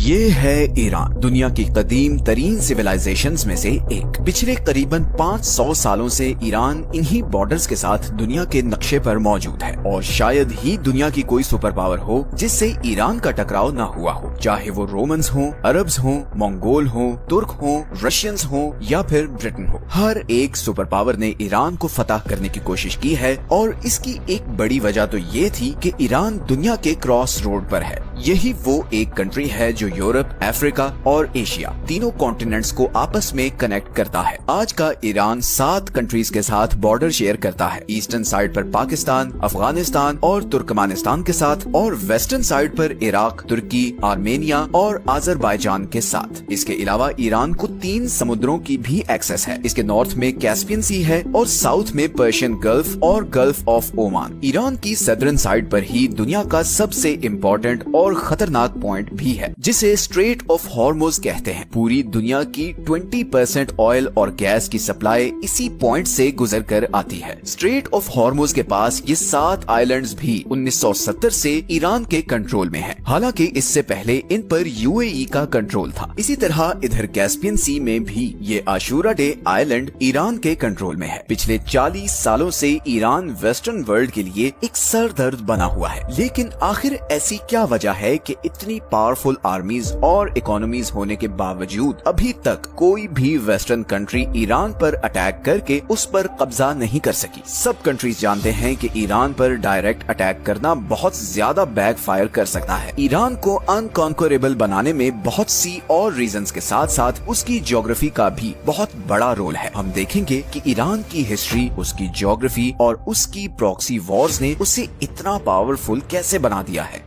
ये है ईरान, दुनिया की कदीम तरीन सिविलाइजेशंस में से एक। पिछले करीबन 500 सालों से ईरान इन्हीं बॉर्डर्स के साथ दुनिया के नक्शे पर मौजूद है और शायद ही दुनिया की कोई सुपर पावर हो जिससे ईरान का टकराव न हुआ हो, चाहे वो रोमन्स हो, अरब्स हो, मंगोल हो, तुर्क हो, रशियंस हो या फिर ब्रिटेन हो। हर एक सुपर पावर ने ईरान को फतह करने की कोशिश की है और इसकी एक बड़ी वजह तो ये थी कि ईरान दुनिया के क्रॉस रोड पर है। यही वो एक कंट्री है जो यूरोप, अफ्रीका और एशिया तीनों कॉन्टिनेंट्स को आपस में कनेक्ट करता है। आज का ईरान 7 कंट्रीज के साथ बॉर्डर शेयर करता है। ईस्टर्न साइड पर पाकिस्तान, अफगानिस्तान और तुर्कमानिस्तान के साथ और वेस्टर्न साइड पर इराक, तुर्की, आर्मेनिया और अजरबैजान के साथ। इसके अलावा ईरान को 3 समुद्रों की भी एक्सेस है। इसके नॉर्थ में कैस्पियन सी है और साउथ में पर्शियन गल्फ और गल्फ ऑफ ओमान। ईरान की सदर्न साइड पर ही दुनिया का सबसे इम्पोर्टेंट और खतरनाक पॉइंट भी है जिसे स्ट्रेट ऑफ हॉर्मुज कहते हैं। पूरी दुनिया की 20% ऑयल और गैस की सप्लाई इसी पॉइंट से गुजर कर आती है। स्ट्रेट ऑफ हॉर्मुज के पास ये 7 आइलैंड्स भी 1970 से ईरान के कंट्रोल में हैं। हालांकि इससे पहले इन पर यूएई का कंट्रोल था। इसी तरह इधर कैस्पियन सी में भी ये आशूरा डे आइलैंड ईरान के कंट्रोल में है। पिछले 40 सालों से ईरान वेस्टर्न वर्ल्ड के लिए एक सरदर्द बना हुआ है। लेकिन आखिर ऐसी क्या वजह है कि इतनी पावरफुल आर्मीज और इकोनॉमीज होने के बावजूद अभी तक कोई भी वेस्टर्न कंट्री ईरान पर अटैक करके उस पर कब्जा नहीं कर सकी। सब कंट्रीज जानते हैं कि ईरान पर डायरेक्ट अटैक करना बहुत ज्यादा बैकफायर कर सकता है। ईरान को अनकॉन्करेबल बनाने में बहुत सी और रीजंस के साथ साथ उसकी ज्योग्राफी का भी बहुत बड़ा रोल है। हम देखेंगे कि ईरान की हिस्ट्री, उसकी ज्योग्राफी और उसकी प्रॉक्सी वॉर्स ने उसे इतना पावरफुल कैसे बना दिया है।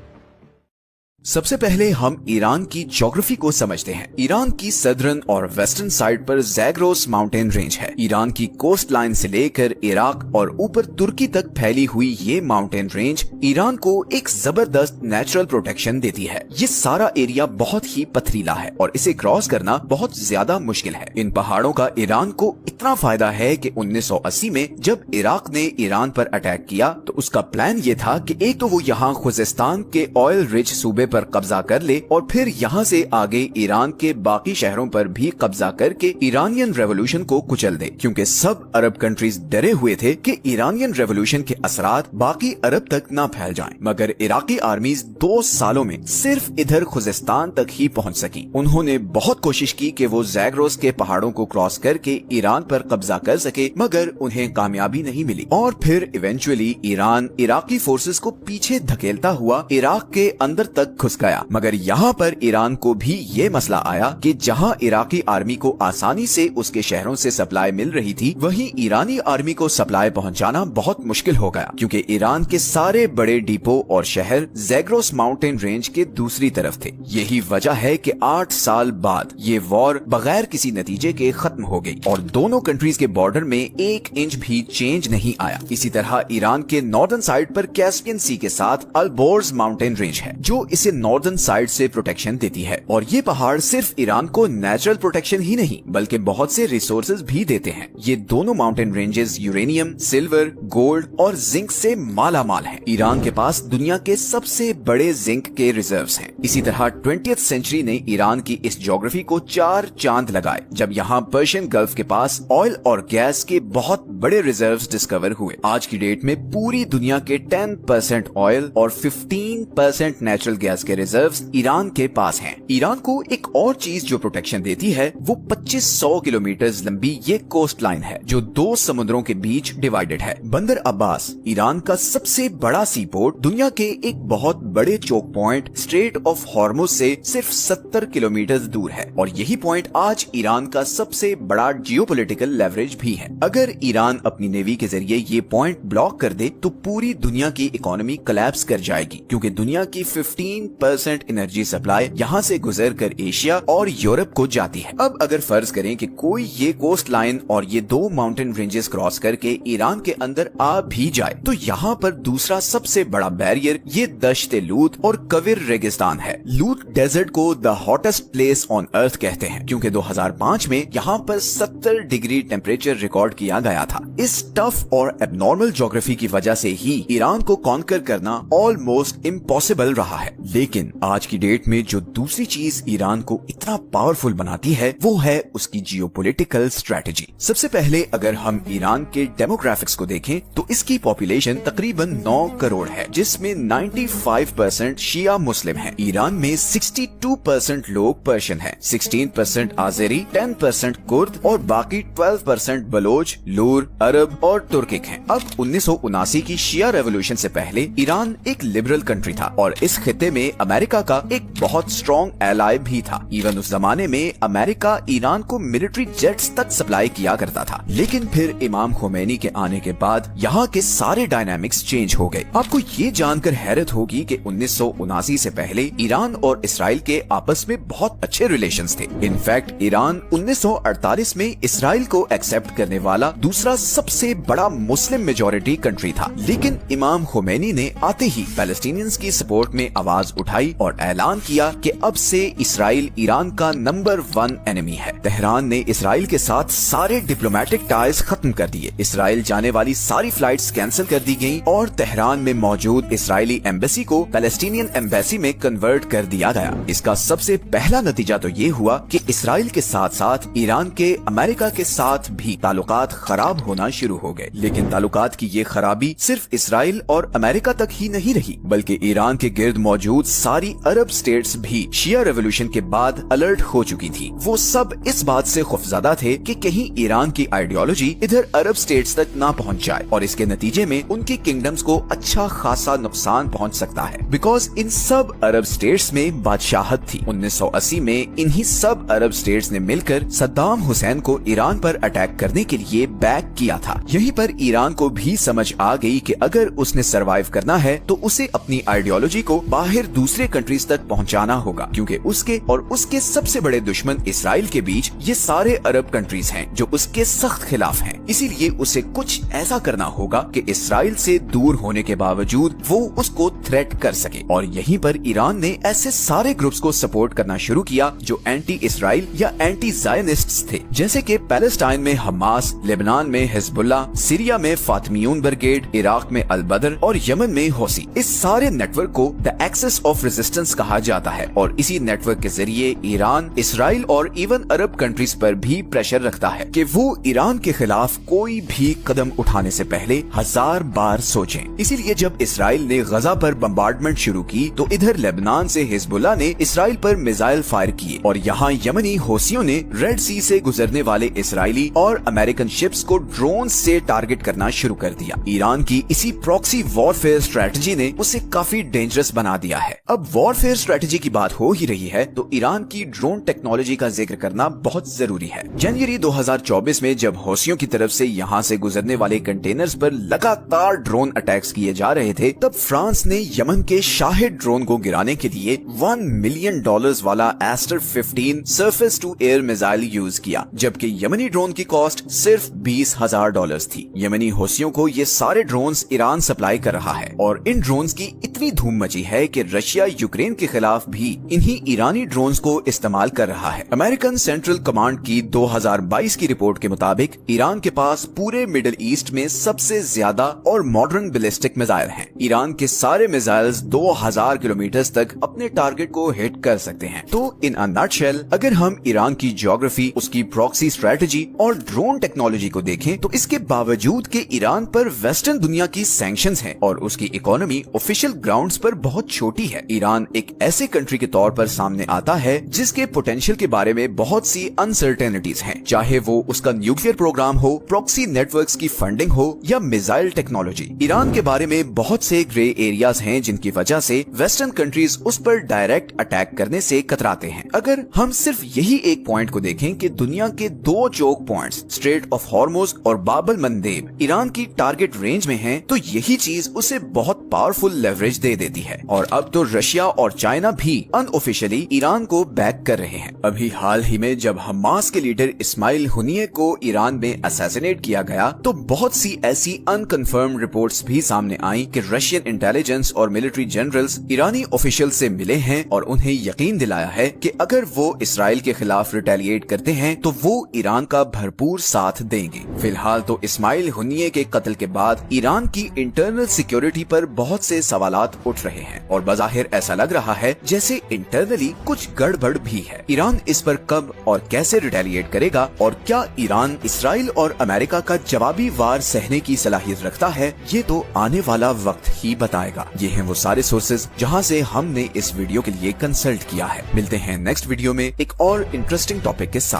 सबसे पहले हम ईरान की ज्योग्राफी को समझते हैं। ईरान की सदर्न और वेस्टर्न साइड पर ज़ैग्रोस माउंटेन रेंज है। ईरान की कोस्ट लाइन से लेकर इराक और ऊपर तुर्की तक फैली हुई ये माउंटेन रेंज ईरान को एक जबरदस्त नेचुरल प्रोटेक्शन देती है। ये सारा एरिया बहुत ही पथरीला है और इसे क्रॉस करना बहुत ज्यादा मुश्किल है। इन पहाड़ों का ईरान को इतना फायदा है कि 1980 में जब इराक ने ईरान पर अटैक किया तो उसका प्लान ये था कि एक तो वो यहाँ खुजिस्तान के ऑयल रिच सूबे पर कब्जा कर ले और फिर यहाँ से आगे ईरान के बाकी शहरों पर भी कब्जा करके ईरानियन रेवोल्यूशन को कुचल दे, क्योंकि सब अरब कंट्रीज डरे हुए थे कि ईरानियन रेवोल्यूशन के असरात बाकी अरब तक न फैल जाएं। मगर इराकी आर्मीज 2 सालों में सिर्फ इधर खुजिस्तान तक ही पहुंच सकी। उन्होंने बहुत कोशिश की कि वो ज़ैग्रोस के पहाड़ों को क्रॉस करके ईरान पर कब्जा कर सके, मगर उन्हें कामयाबी नहीं मिली और फिर इवेंचुअली ईरान इराकी फोर्सेस को पीछे धकेलता हुआ इराक के अंदर तक घुस गया। मगर यहाँ पर ईरान को भी ये मसला आया कि जहाँ इराकी आर्मी को आसानी से उसके शहरों से सप्लाई मिल रही थी, वहीं ईरानी आर्मी को सप्लाई पहुँचाना बहुत मुश्किल हो गया, क्योंकि ईरान के सारे बड़े डिपो और शहर ज़ैग्रोस माउंटेन रेंज के दूसरी तरफ थे। यही वजह है कि 8 साल बाद ये वॉर बगैर किसी नतीजे के खत्म हो गई और दोनों कंट्रीज के बॉर्डर में 1 इंच भी चेंज नहीं आया। इसी तरह ईरान के नॉर्दर्न साइड पर कैस्पियन सी के साथ अल्बोर्ज माउंटेन रेंज है जो इसे नॉर्दर्न साइड से प्रोटेक्शन देती है और ये पहाड़ सिर्फ ईरान को नेचुरल प्रोटेक्शन ही नहीं बल्कि बहुत से रिसोर्सेज भी देते हैं। ये दोनों mountain ranges uranium, silver, gold और जिंक से माला माल है। ईरान के पास दुनिया के सबसे बड़े जिंक के रिजर्व्स हैं। इसी तरह 20th सेंचुरी ने ईरान की इस ज्योग्राफी को 4 चांद लगाए जब यहाँ पर्शियन गल्फ के पास ऑयल और गैस के बहुत बड़े रिजर्व्स डिस्कवर हुए। आज की डेट में पूरी दुनिया के 10% ऑयल और 15% नेचुरल गैस के रिजर्व्स ईरान के पास हैं। ईरान को एक और चीज जो प्रोटेक्शन देती है वो 2500 किलोमीटर लंबी ये कोस्ट लाइन है जो 2 समुद्रों के बीच डिवाइडेड है। बंदर अब्बास ईरान का सबसे बड़ा सी पोर्ट दुनिया के एक बहुत बड़े choke point strait of Hormuz से सिर्फ 70 किलोमीटर दूर है और यही पॉइंट आज ईरान का सबसे बड़ा जियोपॉलिटिकल लेवरेज भी है। अगर ईरान अपनी नेवी के जरिए ये पॉइंट ब्लॉक कर दे तो पूरी दुनिया की इकोनॉमी कोलैप्स कर जाएगी, क्योंकि दुनिया की 15% एनर्जी सप्लाई यहाँ से गुजर कर एशिया और यूरोप को जाती है। अब अगर फर्ज करें कि कोई ये कोस्ट लाइन और ये 2 माउंटेन रेंजेस क्रॉस करके ईरान के अंदर आ भी जाए तो यहाँ पर दूसरा सबसे बड़ा बैरियर ये दश्त लूत और कविर रेगिस्तान है। लूत डेजर्ट को the hottest place on earth कहते हैं, क्योंकि 2005 में यहाँ पर 70 डिग्री टेम्परेचर रिकॉर्ड किया गया था। इस टफ और एबनॉर्मल ज्योग्राफी की वजह से ही ईरान को कॉन्कर करना ऑलमोस्ट इम्पॉसिबल रहा है। लेकिन आज की डेट में जो दूसरी चीज ईरान को इतना पावरफुल बनाती है वो है उसकी जियोपॉलिटिकल स्ट्रेटजी। सबसे पहले अगर हम ईरान के डेमोग्राफिक्स को देखें तो इसकी पॉपुलेशन तकरीबन 9 करोड़ है, जिसमें 95% शिया मुस्लिम हैं। ईरान में 62% लोग पर्शियन हैं, 16% आज़ेरी, 10% कुर्द और बाकी 12% बलोच, लूर, अरब और तुर्किक हैं। अब 1979 की शिया रेवोल्यूशन से पहले ईरान एक लिबरल कंट्री था और इस खित्ते में अमेरिका का एक बहुत स्ट्रॉन्ग एलाय भी था। इवन उस जमाने में अमेरिका ईरान को मिलिट्री जेट्स तक सप्लाई किया करता था। लेकिन फिर इमाम खोमेनी के आने के बाद यहाँ के सारे डायनामिक्स चेंज हो गए। आपको ये जानकर हैरत होगी कि 1979 से पहले ईरान और इसराइल के आपस में बहुत अच्छे रिलेशंस थे। इनफैक्ट ईरान 1948 में इसराइल को एक्सेप्ट करने वाला दूसरा सबसे बड़ा मुस्लिम मेजॉरिटी कंट्री था। लेकिन इमाम खोमेनी ने आते ही पैलेस्टीनियंस की सपोर्ट में आवाज उठाई और ऐलान किया कि अब से इसराइल ईरान का नंबर 1 एनिमी है। तेहरान ने इसराइल के साथ सारे डिप्लोमेटिक टाइज खत्म कर दिए। इसराइल जाने वाली सारी फ्लाइट्स कैंसिल कर दी गयी और तेहरान में मौजूद इसराइली एम्बेसी को पैलेस्टीनियन एम्बेसी में कन्वर्ट कर दिया गया। इसका सबसे पहला नतीजा तो ये हुआ कि इसराइल के साथ साथ ईरान के अमेरिका के साथ भी ताल्लुकात खराब होना शुरू हो गए। लेकिन ताल्लुकात की ये खराबी सिर्फ इसराइल और अमेरिका तक ही नहीं रही, बल्कि ईरान के गिर्द मौजूद सारी अरब स्टेट्स भी शिया रेवोल्यूशन के बाद अलर्ट हो चुकी थी। वो सब इस बात से खौफजदा थे कि कहीं ईरान की आइडियोलॉजी इधर अरब स्टेट्स तक ना पहुंच जाए और इसके नतीजे में उनकी किंगडम्स को अच्छा खासा नुकसान पहुंच सकता है। बिकॉज इन सब अरब स्टेट्स में बादशाहत थी। 1980 में इन्हीं सब अरब स्टेट्स ने मिलकर सद्दाम हुसैन को ईरान पर अटैक करने के लिए बैक किया था। यहीं पर ईरान को भी समझ आ गई कि अगर उसने सरवाइव करना है तो उसे अपनी आइडियोलॉजी को बाहर दूसरे कंट्रीज तक पहुंचाना होगा, क्योंकि उसके और उसके सबसे बड़े दुश्मन इसराइल के बीच ये सारे अरब कंट्रीज हैं जो उसके सख्त खिलाफ हैं। इसीलिए उसे कुछ ऐसा करना होगा कि इसराइल से दूर होने के बावजूद वो उसको थ्रेट कर सके। और यहीं पर ईरान ने ऐसे सारे ग्रुप्स को सपोर्ट करना शुरू किया जो एंटी इसराइल या एंटी ज़ायनिस्ट्स थे, जैसे कि पैलेस्टाइन में हमास, लेबनान में हिजबुल्लाह, सीरिया में फातिमियून ब्रिगेड, इराक में अल बदर और यमन में हौसी। इस सारे नेटवर्क को द एक्सिस ऑफ रेजिस्टेंस कहा जाता है और इसी नेटवर्क के जरिए ईरान इसराइल और इवन अरब कंट्रीज पर भी प्रेशर रखता है कि वो ईरान के खिलाफ कोई भी कदम उठाने से पहले 1000 बार सोचें। इसीलिए जब इसराइल ने गजा पर बम्बार्डमेंट शुरू की तो इधर लेबनान से हिजबुल्लाह ने इसराइल पर मिसाइल फायर किए और यहाँ यमनी हौसियों ने रेड सी से गुजरने वाले इसराइली और अमेरिकन शिप्स को ड्रोन से टारगेट करना शुरू कर दिया। ईरान की इसी प्रॉक्सी वॉरफेयर स्ट्रेटजी ने उसे काफी डेंजरस बना दिया है। अब वॉरफेयर स्ट्रेटजी की बात हो ही रही है तो ईरान की ड्रोन टेक्नोलॉजी का जिक्र करना बहुत जरूरी है। जनवरी 2024 में जब हौसियों की तरफ से यहाँ से गुजरने वाले कंटेनर्स पर लगातार ड्रोन अटैक्स किए जा रहे थे, तब फ्रांस ने यमन के शाहिद ड्रोन को गिराने के लिए $1 मिलियन वाला Aster 15 surface to air missile use किया, जबकि यमनी ड्रोन की कॉस्ट सिर्फ $20,000 थी। यमनी हौसियों को ये सारे ड्रोन्स ईरान सप्लाई कर रहा है और इन ड्रोन्स की इतनी धूम मची है कि रशिया यूक्रेन के खिलाफ भी इन्हीं ईरानी ड्रोन्स को इस्तेमाल कर रहा है। अमेरिकन सेंट्रल कमांड की 2022 की रिपोर्ट के मुताबिक ईरान के पास पूरे मिडिल ईस्ट में सबसे ज्यादा और मॉडर्न बैलिस्टिक मिसाइल हैं। ईरान के सारे मिसाइल्स 2000 किलोमीटर तक अपने टारगेट को हिट कर सकते हैं। तो इन अ नटशेल अगर हम ईरान की ज्योग्राफी, उसकी प्रॉक्सी स्ट्रेटजी और ड्रोन टेक्नोलॉजी को देखें तो इसके बावजूद कि ईरान पर वेस्टर्न दुनिया की सैंक्शंस हैं और उसकी इकोनॉमी ऑफिशियल ग्राउंड्स पर बहुत छोटी है, ईरान एक ऐसे कंट्री के तौर पर सामने आता है जिसके पोटेंशियल के बारे में बहुत सी अनसर्टेनिटीज हैं, चाहे वो उसका न्यूक्लियर प्रोग्राम हो, प्रॉक्सी नेटवर्क्स की फंडिंग हो या मिसाइल टेक्नोलॉजी। ईरान के बारे में बहुत से ग्रे एरियाज हैं जिनकी वजह से वेस्टर्न कंट्रीज उस पर डायरेक्ट अटैक करने से कतराते हैं। अगर हम सिर्फ यही एक पॉइंट को देखें कि दुनिया के 2 choke points strait of Hormuz और बाबल मंदेब ईरान की टारगेट रेंज में हैं, तो यही चीज उसे बहुत पावरफुल लेवरेज दे देती है। और अब तो रशिया और चाइना भी अनऑफिशियली ईरान को बैक कर रहे हैं। अभी हाल ही में जब हमास के लीडर इस्माइल हुनिये को ईरान में असैसिनेट किया गया तो बहुत सी ऐसी अनकन्फर्म रिपोर्ट्स भी सामने आई कि रशियन इंटेलिजेंस और मिलिट्री जनरल्स ईरानी ऑफिशियल से मिले हैं और उन्हें यकीन दिलाया है कि अगर वो इसराइल के खिलाफ रिटेलिएट करते हैं तो वो ईरान का भरपूर साथ देंगे। फिलहाल तो इस्माइल हुनिये के कत्ल के बाद ईरान की इंटरनल सिक्योरिटी पर बहुत से सवालात उठ रहे हैं और बज़ाहिर बज़ाहिर ऐसा लग रहा है जैसे इंटरनली कुछ गड़बड़ भी है। ईरान इस पर कब और कैसे रिटेलिएट करेगा और क्या ईरान इसराइल और अमेरिका का जवाबी वार सहने की सलाहियत रखता है, ये तो आने वाला वक्त ही बताएगा। ये हैं वो सारे सोर्सेज जहां से हमने इस वीडियो के लिए कंसल्ट किया है। मिलते हैं नेक्स्ट वीडियो में एक और इंटरेस्टिंग टॉपिक के साथ।